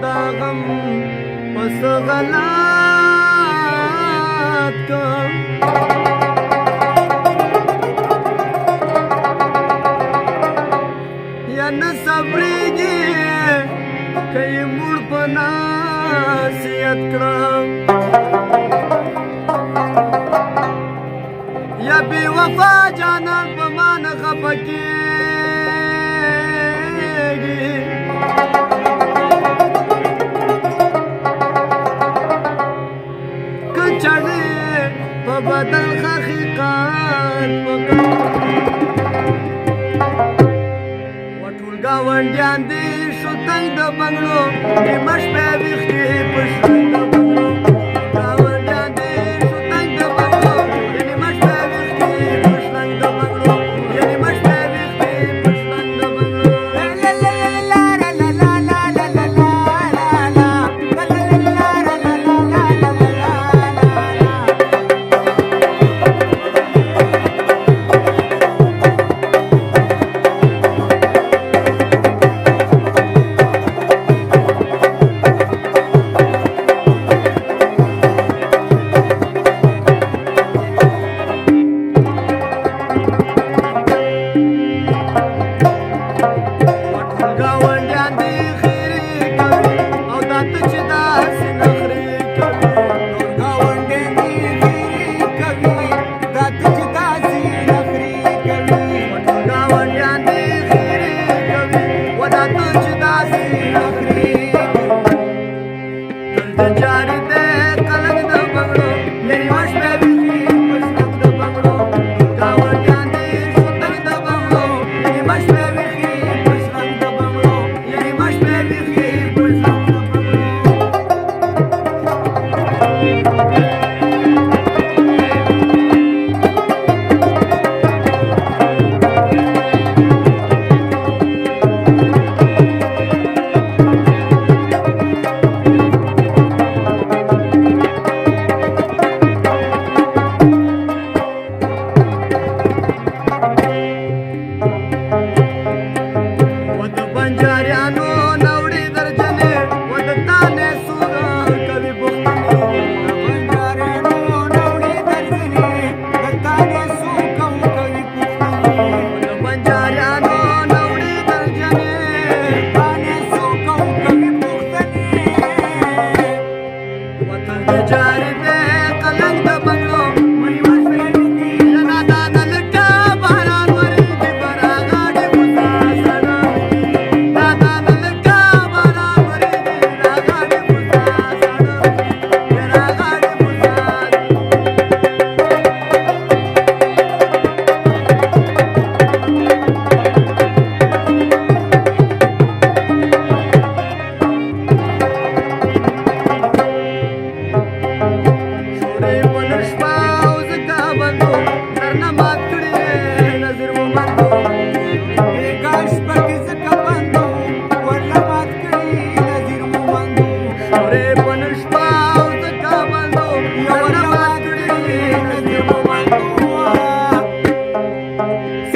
دا غم پس غلط کم یا نه صبرېږي که یې موړ په نصیحت کړم یا بې وفا جانان په ما نه خفه کېږي که چړې په بدل حقیقت وکړم گاونډیان دې شو تنګ د بنګړو نیمه شپه ویښ دي په شرنګ د بنګړو ګاونډیان دې شو تنګ د بنګړو نیمه شپه ویښ دي په شرنګ د بنګړو نیمه شپه ویښ دي په شرنګ د بنګړو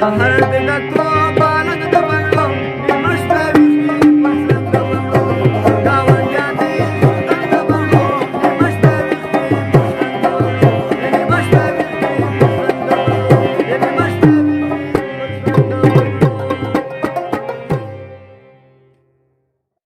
Sahar de la